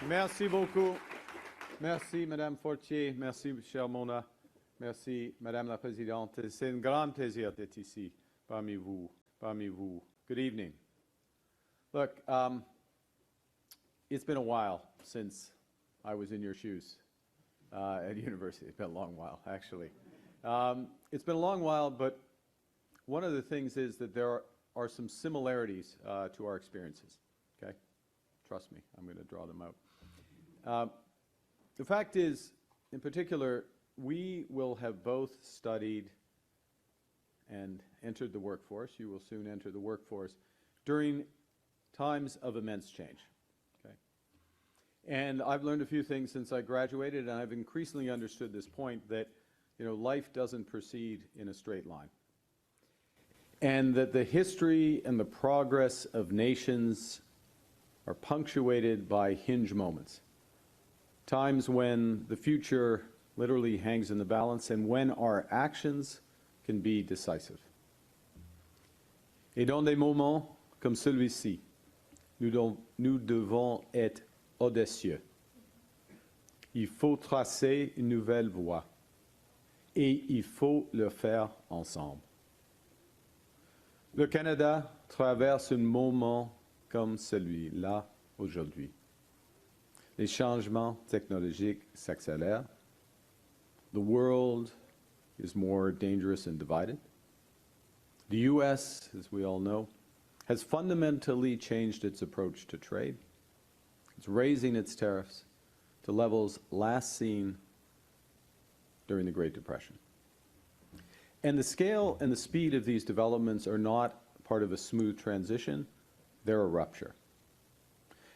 Merci beaucoup. Merci, Madame Fortier. Merci, cher Mona. Merci, Madame la Présidente. C'est un grand plaisir d'être ici parmi vous. Good evening. Look, it's been a while since I was in your shoes at university. It's been a long while, actually. It's been a long while, but one of the things is that there are some similarities to our experiences, okay? Trust me, I'm going to draw them out. The fact is, in particular, we will have both studied and entered the workforce. You will soon enter the workforce during times of immense change, okay? And I've learned a few things since I graduated, and I've increasingly understood this point that, you know, life doesn't proceed in a straight line. And that the history and the progress of nations are punctuated by hinge moments. Times when the future literally hangs in the balance and when our actions can be decisive. Et dans des moments comme celui-ci, nous devons être audacieux. Il faut tracer une nouvelle voie et il faut le faire ensemble. Le Canada traverse un moment comme celui-là aujourd'hui. Les changements technologiques s'accélèrent. The world is more dangerous and divided. The U.S., as we all know, has fundamentally changed its approach to trade. It's raising its tariffs to levels last seen during the Great Depression. And the scale and the speed of these developments are not part of a smooth transition, they're a rupture.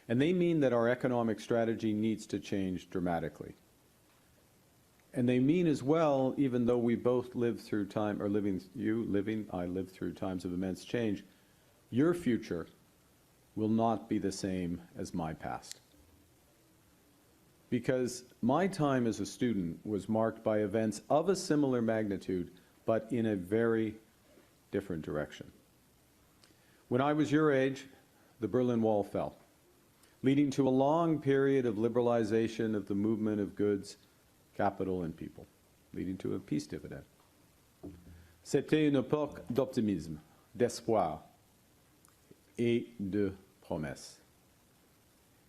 And they mean that our economic strategy needs to change dramatically. And they mean as well, even though we both lived through time, or I lived through times of immense change, your future will not be the same as my past. Because my time as a student was marked by events of a similar magnitude, but in a very different direction. When I was your age, the Berlin Wall fell, leading to a long period of liberalization of the movement of goods, capital, and people, leading to a peace dividend. C'était une époque d'optimisme, d'espoir et de promesses.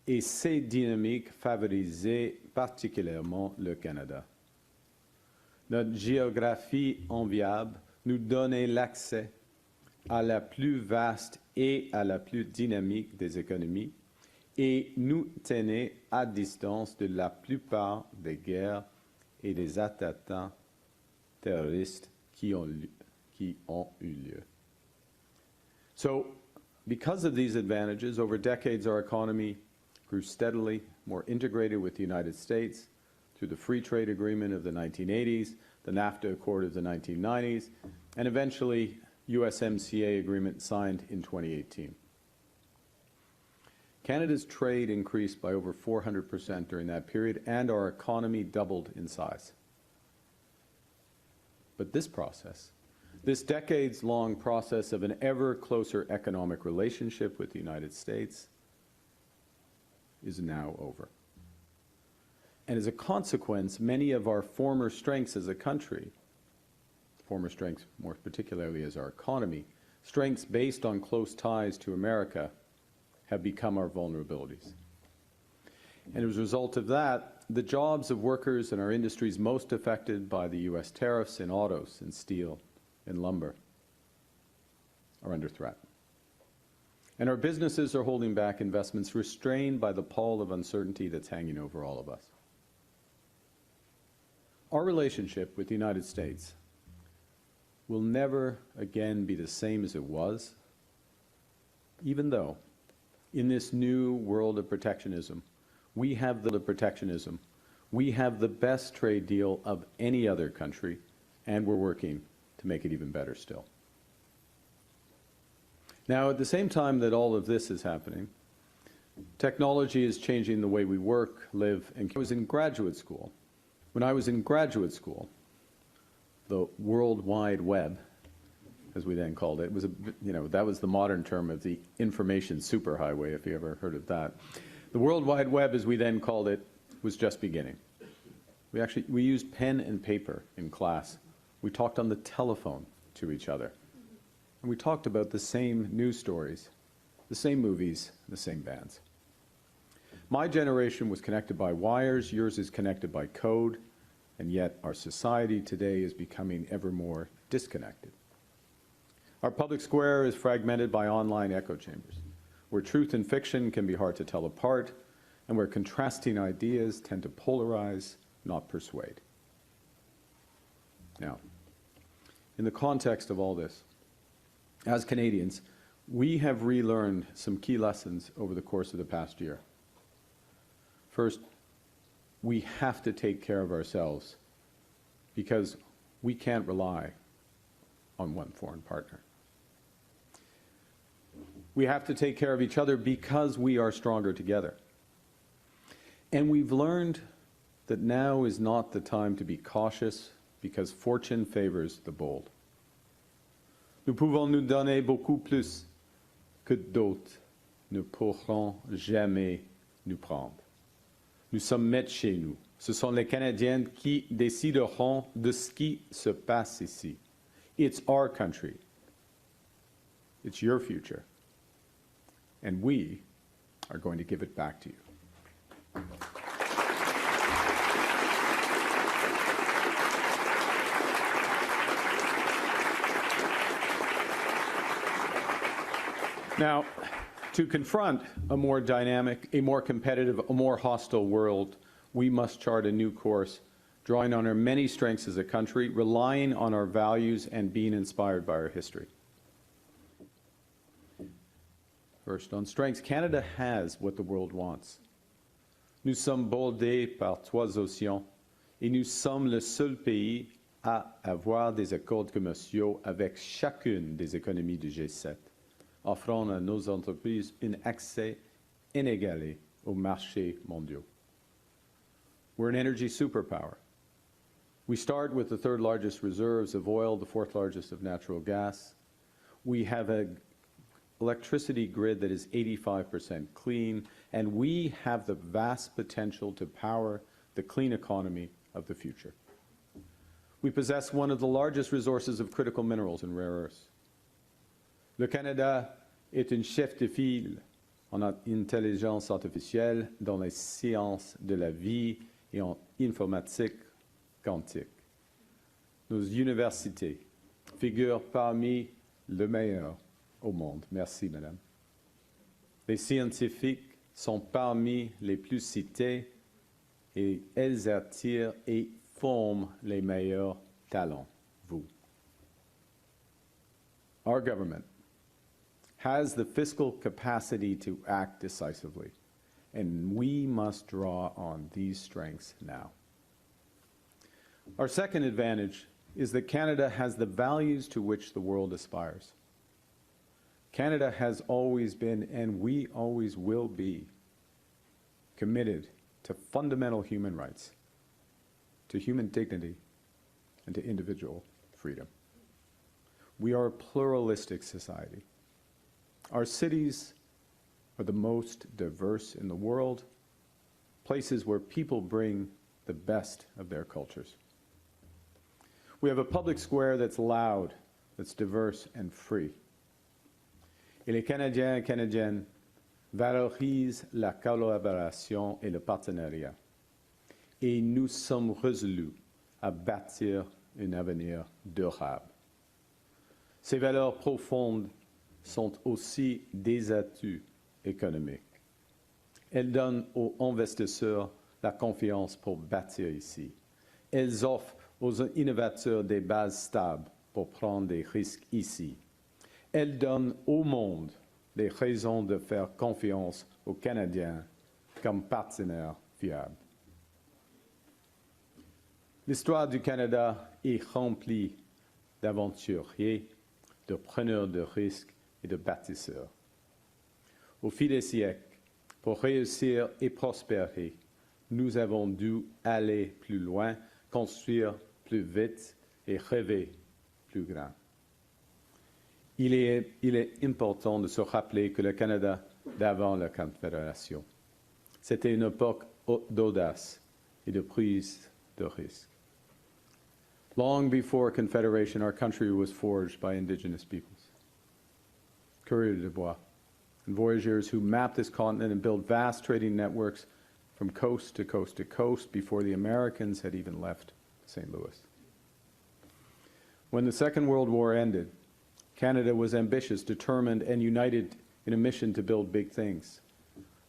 Et ces dynamiques favorisaient particulièrement le Canada. Notre géographie enviable nous donnait l'accès à la plus vaste et à la plus dynamique des économies et nous tenait à distance de la plupart des guerres et des attentats terroristes qui ont eu lieu. So, because of these advantages, over decades our economy grew steadily, more integrated with the United States through the Free Trade Agreement of the 1980s, the NAFTA Accord of the 1990s, and eventually USMCA agreement signed in 2018. Canada's trade increased by over 400% during that period, and our economy doubled in size. But this process, this decades-long process of an ever closer economic relationship with the United States, is now over. And as a consequence, many of our former strengths as a country, former strengths more particularly as our economy, strengths based on close ties to America, have become our vulnerabilities. And as a result of that, the jobs of workers in our industries most affected by the U.S. tariffs in autos and steel and lumber are under threat. And our businesses are holding back investments restrained by the pall of uncertainty that's hanging over all of us. Our relationship with the United States will never again be the same as it was, even though in this new world of protectionism, we have the best trade deal of any other country, and we're working to make it even better still. Now, at the same time that all of this is happening, technology is changing the way we work, live, and I was in graduate school. When I was in graduate school, the World Wide Web, as we then called it, was that was the modern term of the information superhighway, if you ever heard of that. The World Wide Web, as we then called it, was just beginning. We used pen and paper in class. We talked on the telephone to each other. And we talked about the same news stories, the same movies, the same bands. My generation was connected by wires, yours is connected by code, and yet our society today is becoming ever more disconnected. Our public square is fragmented by online echo chambers, where truth and fiction can be hard to tell apart, and where contrasting ideas tend to polarize, not persuade. Now, in the context of all this, as Canadians, we have relearned some key lessons over the course of the past year. First, we have to take care of ourselves because we can't rely on one foreign partner. We have to take care of each other because we are stronger together. And we've learned that now is not the time to be cautious because fortune favors the bold. Nous pouvons nous donner beaucoup plus que d'autres ne pourront jamais nous prendre. Nous sommes maîtres chez nous. Ce sont les Canadiens qui décideront de ce qui se passe ici. It's our country. It's your future. And we are going to give it back to you. Now, to confront a more dynamic, a more competitive, a more hostile world, we must chart a new course, drawing on our many strengths as a country, relying on our values, and being inspired by our history. First, on strengths, Canada has what the world wants. Nous sommes bordés par 3 océans et nous sommes le seul pays à avoir des accords commerciaux avec chacune des économies du G7. Offrant à nos entreprises un accès inégalé aux marchés mondiaux. We're an energy superpower. We start with the 3rd largest reserves of oil, the 4th largest of natural gas. We have an electricity grid that is 85% clean, and we have the vast potential to power the clean economy of the future. We possess one of the largest resources of critical minerals and rare earths. Le Canada est un chef de file en intelligence artificielle, dans les sciences de la vie et en informatique quantique. Nos universités figurent parmi les meilleures au monde. Merci, madame. Les scientifiques sont parmi les plus cités et elles attirent et forment les meilleurs talents, vous. Our government has the fiscal capacity to act decisively, and we must draw on these strengths now. Our second advantage is that Canada has the values to which the world aspires. Canada has always been, and we always will be, committed to fundamental human rights, to human dignity, and to individual freedom. We are a pluralistic society. Our cities are the most diverse in the world, places where people bring the best of their cultures. We have a public square that's loud, that's diverse and free. Et les Canadiens et Canadiennes valorisent la collaboration et le partenariat. Et nous sommes résolus à bâtir un avenir durable. Ces valeurs profondes sont aussi des atouts économiques. Elles donnent aux investisseurs la confiance pour bâtir ici. Elles offrent aux innovateurs des bases stables pour prendre des risques ici. Elles donnent au monde des raisons de faire confiance aux Canadiens comme partenaires fiables. L'histoire du Canada est remplie d'aventuriers, de preneurs de risques et de bâtisseurs. Au fil des siècles, pour réussir et prospérer, nous avons dû aller plus loin, construire plus vite et rêver plus grand. Il est important de se rappeler que le Canada d'avant la Confédération C'était une époque d'audace et de prise de risque. Long before Confederation, our country was forged by Indigenous peoples. Coureurs de bois and voyageurs who mapped this continent and built vast trading networks from coast to coast to coast before the Americans had even left St. Louis. When the Second World War ended, Canada was ambitious, determined, and united in a mission to build big things.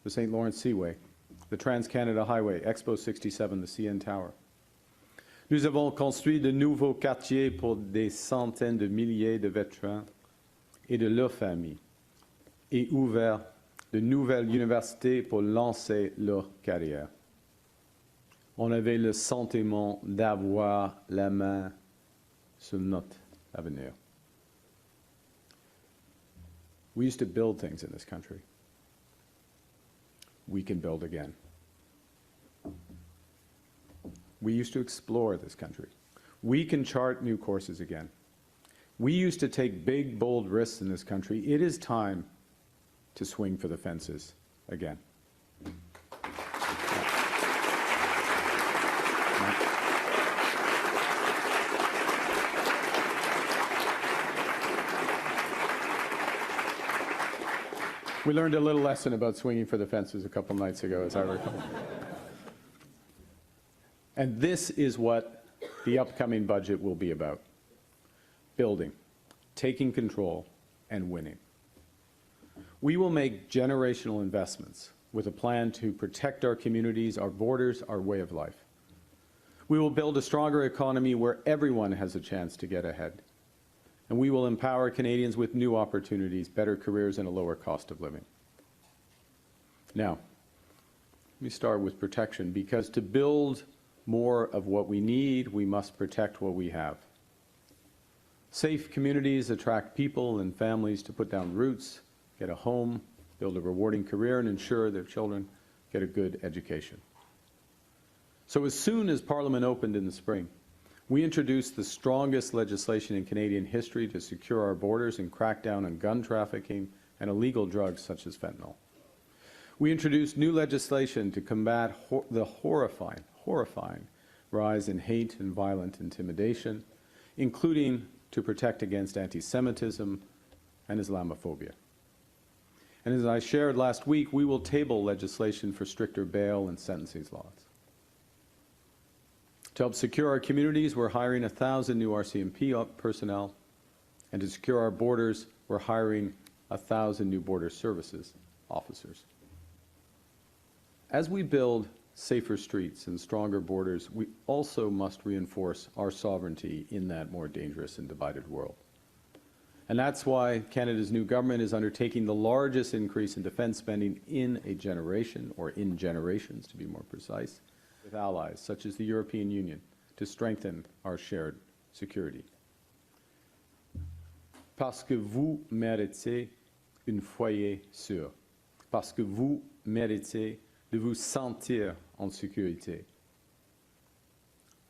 The St. Lawrence Seaway, the Trans-Canada Highway, Expo 67, the CN Tower. Nous avons construit de nouveaux quartiers pour des centaines de milliers de vétérans et de leurs familles, et ouvert de nouvelles universités pour lancer leur carrière. On avait le sentiment d'avoir la main sur notre avenir. We used to build things in this country. We can build again. We used to explore this country. We can chart new courses again. We used to take big, bold risks in this country. It is time to swing for the fences again. We learned a little lesson about swinging for the fences a couple nights ago, as I recall. And this is what the upcoming budget will be about: building, taking control, and winning. We will make generational investments with a plan to protect our communities, our borders, our way of life. We will build a stronger economy where everyone has a chance to get ahead. And we will empower Canadians with new opportunities, better careers, and a lower cost of living. Now, let me start with protection, because to build more of what we need, we must protect what we have. Safe communities attract people and families to put down roots, get a home, build a rewarding career, and ensure their children get a good education. So as soon as Parliament opened in the spring, we introduced the strongest legislation in Canadian history to secure our borders and crack down on gun trafficking and illegal drugs such as fentanyl. We introduced new legislation to combat the horrifying rise in hate and violent intimidation, including to protect against anti-Semitism and Islamophobia. And as I shared last week, we will table legislation for stricter bail and sentencing laws. To help secure our communities, we're hiring 1,000 new RCMP personnel, and to secure our borders, we're hiring 1,000 new border services officers. As we build safer streets and stronger borders, we also must reinforce our sovereignty in that more dangerous and divided world. And that's why Canada's new government is undertaking the largest increase in defence spending in a generation, or in generations to be more precise, with allies such as the European Union to strengthen our shared security. Parce que vous méritez un foyer sûr. Parce que vous méritez de vous sentir en sécurité.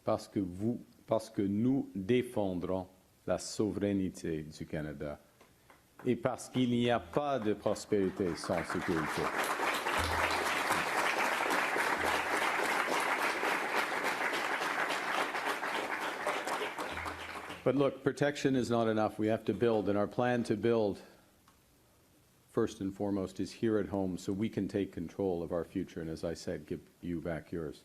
Parce que nous défendrons la souveraineté du Canada. Et parce qu'il n'y a pas de prospérité sans sécurité. But look, protection is not enough. We have to build, and our plan to build, first and foremost, is here at home so we can take control of our future and, as I said, give you back yours.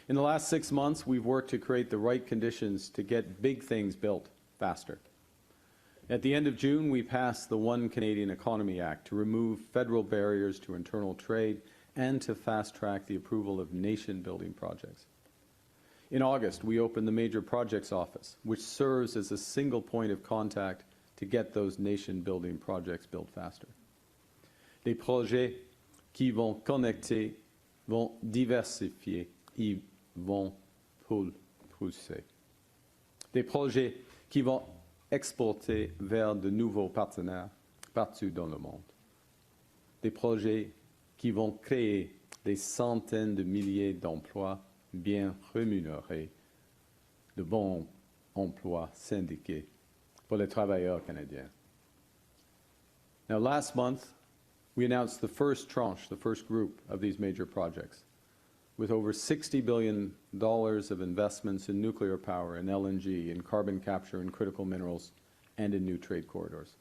In the last 6 months, we've worked to create the right conditions to get big things built faster. At the end of June, we passed the One Canadian Economy Act to remove federal barriers to internal trade and to fast-track the approval of nation-building projects. In August, we opened the Major Projects Office, which serves as a single point of contact to get those nation-building projects built faster. Les projets qui vont connecter, vont diversifier, et vont pousser. Des projets qui vont exporter vers de nouveaux partenaires partout dans le monde. Des projets qui vont créer des centaines de milliers d'emplois bien rémunérés, de bons emplois syndiqués pour les travailleurs canadiens. Now, last month, we announced the first tranche, the first group of these major projects, with over $60 billion of investments in nuclear power, in LNG, in carbon capture, in critical minerals, and in new trade corridors.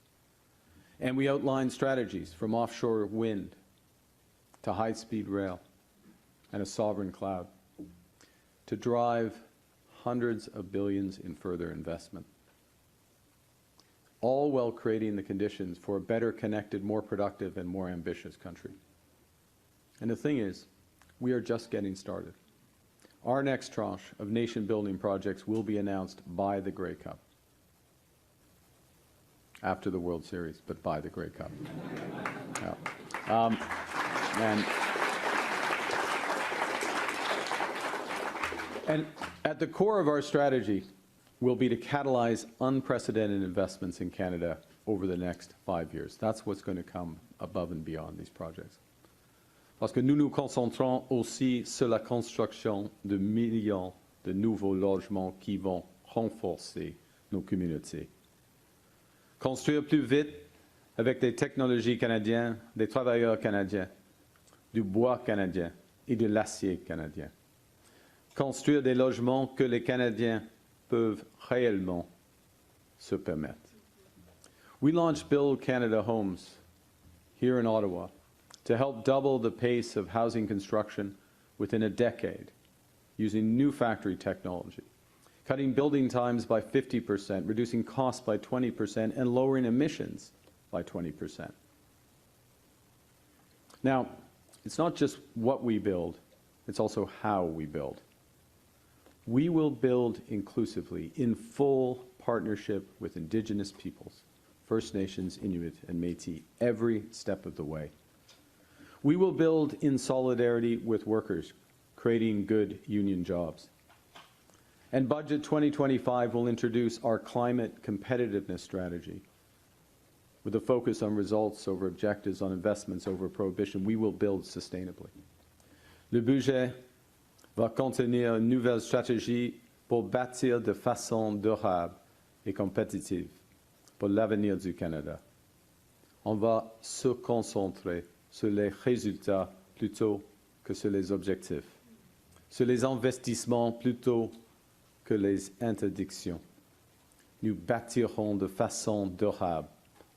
And we outlined strategies from offshore wind to high-speed rail and a sovereign cloud to drive hundreds of billions in further investment, all while creating the conditions for a better connected, more productive, and more ambitious country. And the thing is, we are just getting started. Our next tranche of nation-building projects will be announced by the Grey Cup. After the World Series, but by the Grey Cup. Yeah. And at the core of our strategy will be to catalyze unprecedented investments in Canada over the next 5 years. That's what's going to come above and beyond these projects. Parce que nous nous concentrons aussi sur la construction de millions de nouveaux logements qui vont renforcer nos communautés. Construire plus vite avec des technologies canadiennes, des travailleurs canadiens, du bois canadien et de l'acier canadien. Construire des logements que les Canadiens peuvent réellement se permettre. We launched Build Canada Homes here in Ottawa to help double the pace of housing construction within a decade using new factory technology, cutting building times by 50%, reducing costs by 20%, and lowering emissions by 20%. Now, it's not just what we build, it's also how we build. We will build inclusively in full partnership with Indigenous peoples, First Nations, Inuit, and Métis, every step of the way. We will build in solidarity with workers, creating good union jobs. And Budget 2025 will introduce our climate competitiveness strategy. With a focus on results over objectives, on investments over prohibition, we will build sustainably. Le budget va contenir une nouvelle stratégie pour bâtir de façon durable et compétitive pour l'avenir du Canada. On va se concentrer sur les résultats plutôt que sur les objectifs, sur les investissements plutôt que les interdictions. Nous bâtirons de façon durable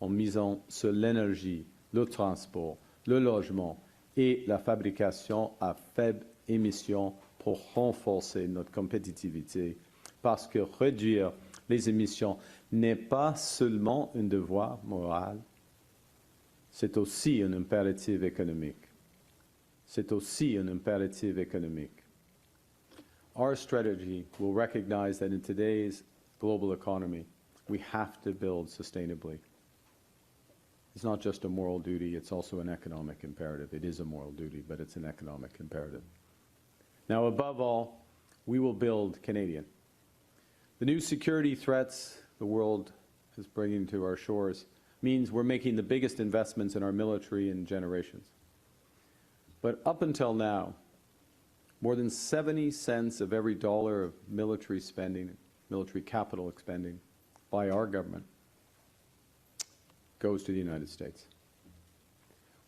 en misant sur l'énergie, le transport, le logement et la fabrication à faible émission pour renforcer notre compétitivité, parce que réduire les émissions n'est pas seulement un devoir moral, c'est aussi un impératif économique. C'est aussi un impératif économique. Our strategy will recognize that in today's global economy, we have to build sustainably. It's not just a moral duty, it's also an economic imperative. It is a moral duty, but it's an economic imperative. Now, above all, we will build Canadian. The new security threats the world is bringing to our shores means we're making the biggest investments in our military in generations. But up until now, more than 70 cents of every dollar of military spending, military capital expending by our government goes to the United States.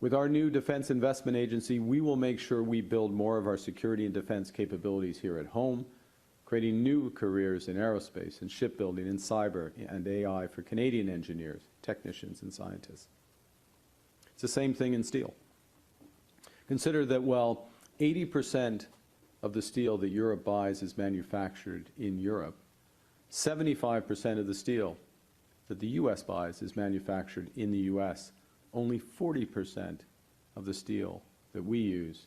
With our new Defense Investment Agency, we will make sure we build more of our security and defense capabilities here at home, creating new careers in aerospace and shipbuilding and cyber and AI for Canadian engineers, technicians, and scientists. It's the same thing in steel. Consider that while 80% of the steel that Europe buys is manufactured in Europe, 75% of the steel that the U.S. buys is manufactured in the U.S. Only 40% of the steel that we use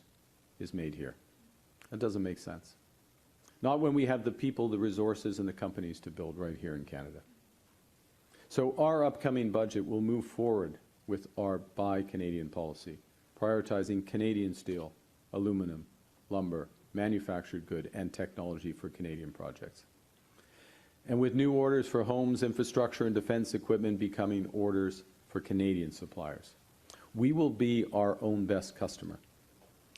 is made here. That doesn't make sense. Not when we have the people, the resources, and the companies to build right here in Canada. So our upcoming budget will move forward with our Buy Canadian policy, prioritizing Canadian steel, aluminum, lumber, manufactured good, and technology for Canadian projects. And with new orders for homes, infrastructure, and defense equipment becoming orders for Canadian suppliers. We will be our own best customer.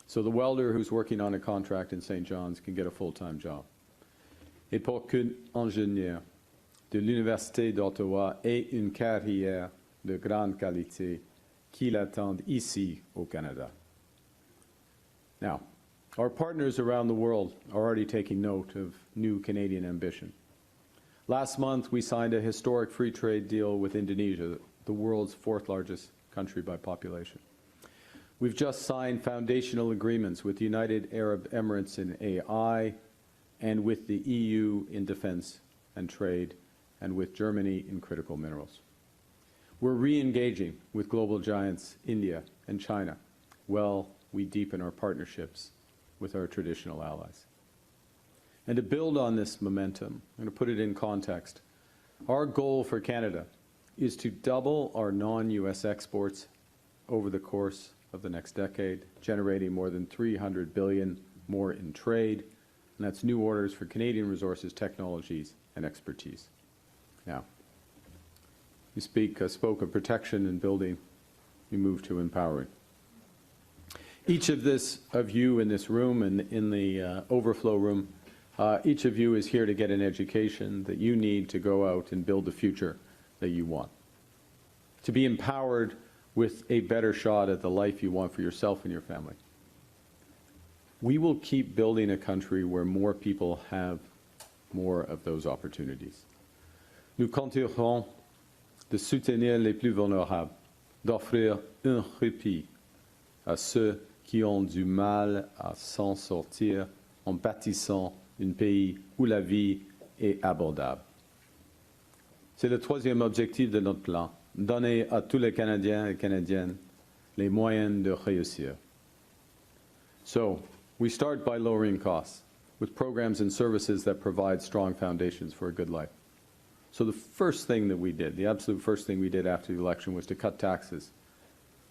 So the welder who's working on a contract in St. John's can get a full-time job. Et pour qu'un ingénieur de l'Université d'Ottawa ait une carrière de grande qualité qui l'attendent ici au Canada. Now, our partners around the world are already taking note of new Canadian ambition. Last month, we signed a historic free trade deal with Indonesia, the world's fourth largest country by population. We've just signed foundational agreements with the United Arab Emirates in AI and with the EU in defense and trade and with Germany in critical minerals. We're re-engaging with global giants India and China while we deepen our partnerships with our traditional allies. And to build on this momentum, I'm going to put it in context. Our goal for Canada is to double our non-US exports over the course of the next decade, generating more than $300 billion more in trade, and that's new orders for Canadian resources, technologies, and expertise. Now, you spoke of protection and building, we move to empowering. Each of you in this room and in the overflow room, each of you is here to get an education that you need to go out and build the future that you want. To be empowered with a better shot at the life you want for yourself and your family. We will keep building a country where more people have more of those opportunities. Nous continuerons de soutenir les plus vulnérables, d'offrir un répit à ceux qui ont du mal à s'en sortir en bâtissant un pays où la vie est abordable. C'est le troisième objectif de notre plan, donner à tous les Canadiens et Canadiennes les moyens de réussir. So, we start by lowering costs with programs and services that provide strong foundations for a good life. So the first thing that we did, the absolute first thing we did after the election was to cut taxes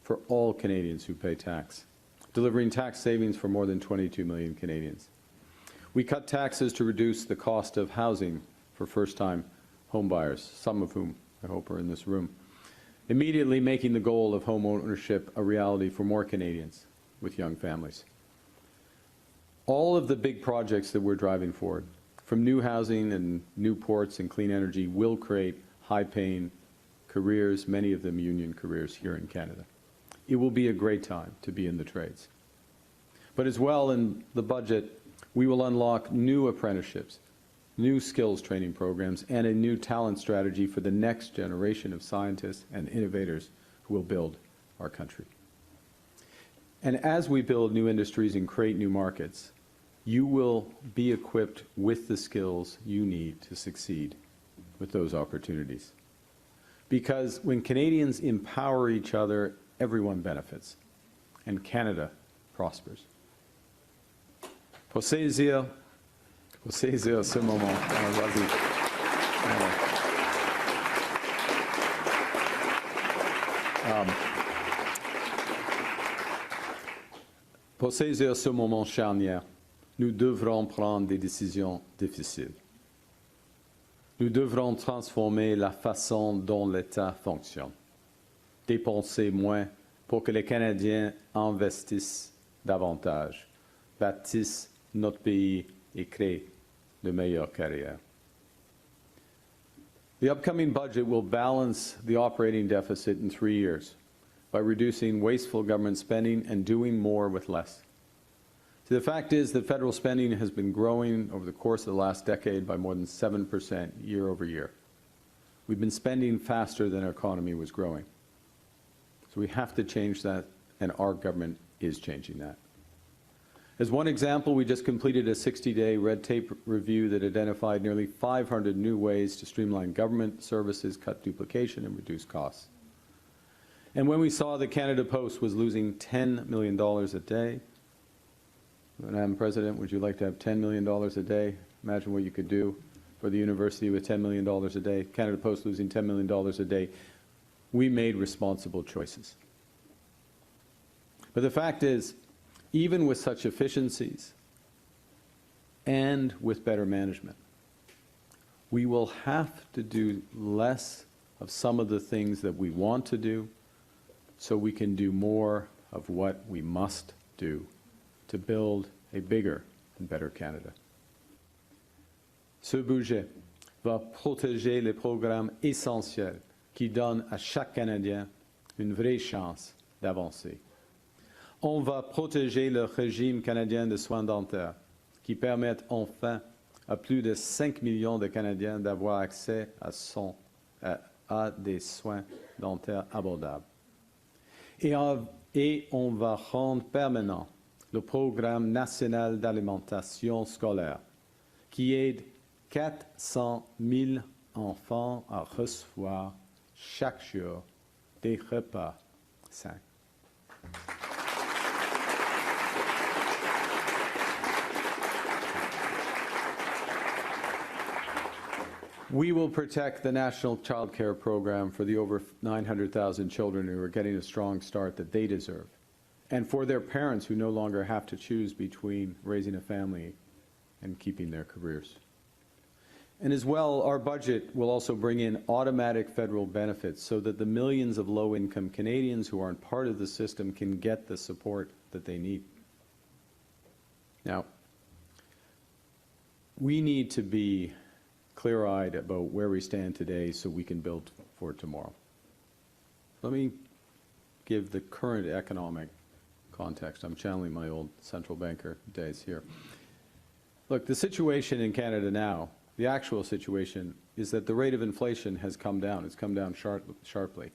for all Canadians who pay tax, delivering tax savings for more than 22 million Canadians. We cut taxes to reduce the cost of housing for first-time homebuyers, some of whom I hope are in this room, immediately making the goal of home ownership a reality for more Canadians with young families. All of the big projects that we're driving forward, from new housing and new ports and clean energy, will create high-paying careers, many of them union careers here in Canada. It will be a great time to be in the trades. But as well, in the budget, we will unlock new apprenticeships, new skills training programs, and a new talent strategy for the next generation of scientists and innovators who will build our country. And as we build new industries and create new markets, you will be equipped with the skills you need to succeed with those opportunities. Because when Canadians empower each other, everyone benefits, and Canada prospers. Pour saisir ce moment, pour saisir ce moment charnière, nous devrons prendre des décisions difficiles. Nous devrons transformer la façon dont l'État fonctionne, dépenser moins pour que les Canadiens investissent davantage, bâtissent notre pays et créent de meilleures carrières. The upcoming budget will balance the operating deficit in 3 years by reducing wasteful government spending and doing more with less. See, the fact is that federal spending has been growing over the course of the last decade by more than 7% year over year. We've been spending faster than our economy was growing. So we have to change that, and our government is changing that. As one example, we just completed a 60-day red tape review that identified nearly 500 new ways to streamline government services, cut duplication, and reduce costs. And when we saw that Canada Post was losing $10 million a day, Madam President, would you like to have $10 million a day? Imagine what you could do for the university with $10 million a day. Canada Post losing $10 million a day. We made responsible choices. But the fact is, even with such efficiencies and with better management, we will have to do less of some of the things that we want to do so we can do more of what we must do to build a bigger and better Canada. Ce budget va protéger les programmes essentiels qui donnent à chaque Canadien une vraie chance d'avancées. On va protéger le régime canadien de soins dentaires qui permettent enfin à plus de 5 millions de Canadiens d'avoir accès à des soins dentaires abordables. Et on va rendre permanent le programme national d'alimentation scolaire qui aide 400 000 enfants à recevoir chaque jour des repas sains. We will protect the National Child Care Program for the over 900,000 children who are getting a strong start that they deserve, and for their parents who no longer have to choose between raising a family and keeping their careers. And as well, our budget will also bring in automatic federal benefits so that the millions of low-income Canadians who aren't part of the system can get the support that they need. Now, we need to be clear-eyed about where we stand today so we can build for tomorrow. Let me give the current economic context. I'm channeling my old central banker days here. Look, the situation in Canada now, the actual situation, is that the rate of inflation has come down. It's come down sharply.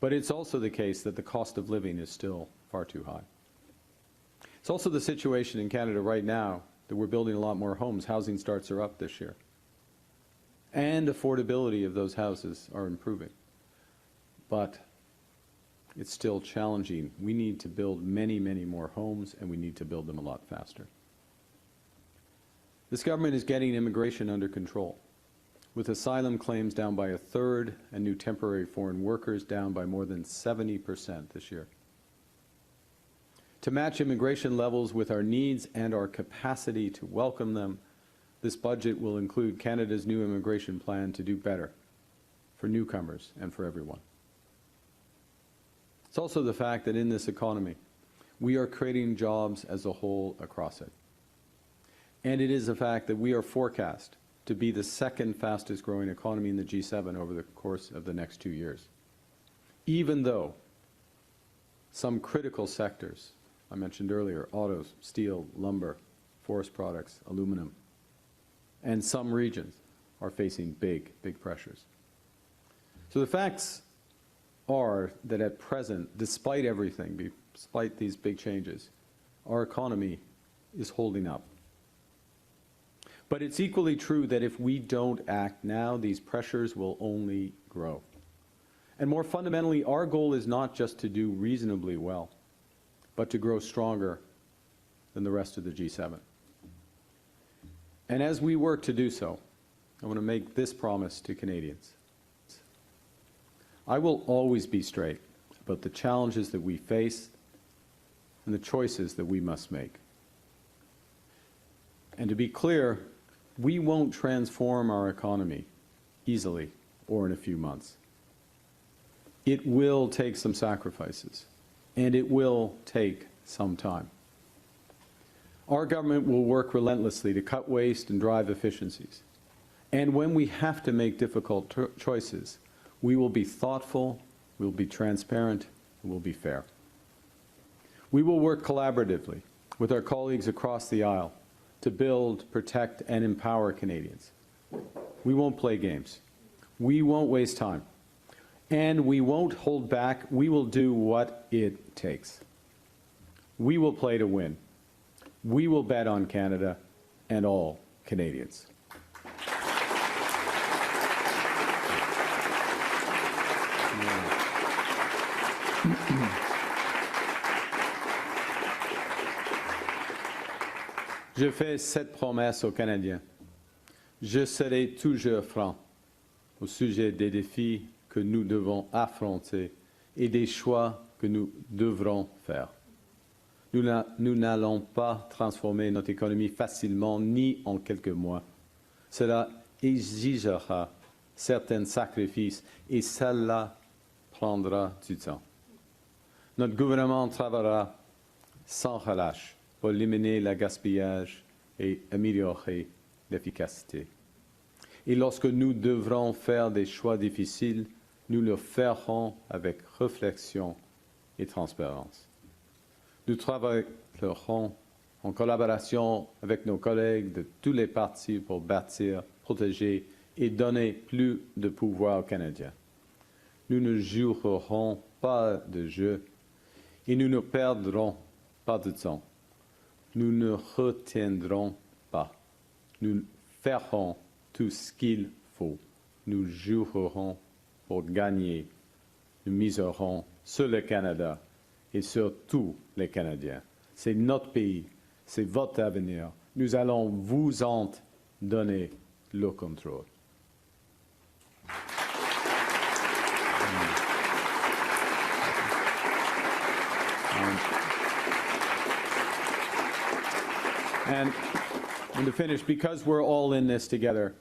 But it's also the case that the cost of living is still far too high. It's also the situation in Canada right now that we're building a lot more homes. Housing starts are up this year. And affordability of those houses are improving. But it's still challenging. We need to build many, many more homes, and we need to build them a lot faster. This government is getting immigration under control, with asylum claims down by 1/3 and new temporary foreign workers down by more than 70% this year. To match immigration levels with our needs and our capacity to welcome them, this budget will include Canada's new immigration plan to do better for newcomers and for everyone. It's also the fact that in this economy, we are creating jobs as a whole across it. And it is a fact that we are forecast to be the second fastest growing economy in the G7 over the course of the next 2 years. Even though some critical sectors, I mentioned earlier, autos, steel, lumber, forest products, aluminum, and some regions are facing big, big pressures. So the facts are that at present, despite everything, despite these big changes, our economy is holding up. But it's equally true that if we don't act now, these pressures will only grow. And more fundamentally, our goal is not just to do reasonably well, but to grow stronger than the rest of the G7. And as we work to do so, I want to make this promise to Canadians. I will always be straight about the challenges that we face and the choices that we must make. And to be clear, we won't transform our economy easily or in a few months. It will take some sacrifices, and it will take some time. Our government will work relentlessly to cut waste and drive efficiencies. And when we have to make difficult choices, we will be thoughtful, we'll be transparent, and we'll be fair. We will work collaboratively with our colleagues across the aisle to build, protect, and empower Canadians. We won't play games. We won't waste time. And we won't hold back. We will do what it takes. We will play to win. We will bet on Canada and all Canadians. Je fais cette promesse aux Canadiens. Je serai toujours franc au sujet des défis que nous devons affronter et des choix que nous devrons faire. Nous n'allons pas transformer notre économie facilement ni en quelques mois. Cela exigera certains sacrifices et cela prendra du temps. Notre gouvernement travaillera sans relâche pour éliminer le gaspillage et améliorer l'efficacité. Et lorsque nous devrons faire des choix difficiles, nous le ferons avec réflexion et transparence. Nous travaillerons en collaboration avec nos collègues de tous les partis pour bâtir, protéger et donner plus de pouvoir aux Canadiens. Nous ne jouerons pas de jeu et nous ne perdrons pas de temps. Nous ne retiendrons pas. Nous ferons tout ce qu'il faut. Nous jouerons pour gagner. Nous miserons sur le Canada et sur tous les Canadiens. C'est notre pays, c'est votre avenir. Nous allons vous en donner le contrôle. And to finish, because we're all in this together,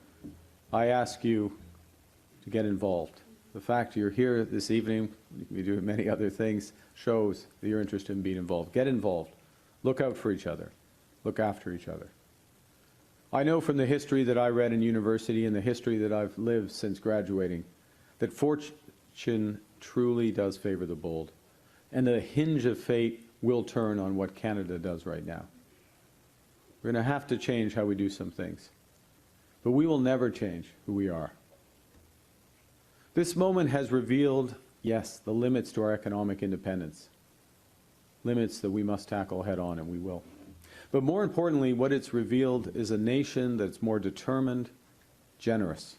I ask you to get involved. The fact you're here this evening, we do many other things, shows that you're interested in being involved. Get involved. Look out for each other. Look after each other. I know from the history that I read in university and the history that I've lived since graduating that fortune truly does favor the bold. And the hinge of fate will turn on what Canada does right now. We're going to have to change how we do some things. But we will never change who we are. This moment has revealed, yes, the limits to our economic independence. Limits that we must tackle head on, and we will. But more importantly, what it's revealed is a nation that's more determined, generous,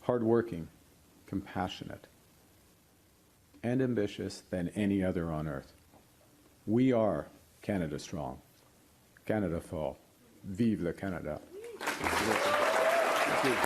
hardworking, compassionate, and ambitious than any other on earth. We are Canada strong. Canada fort. Vive le Canada. Thank you.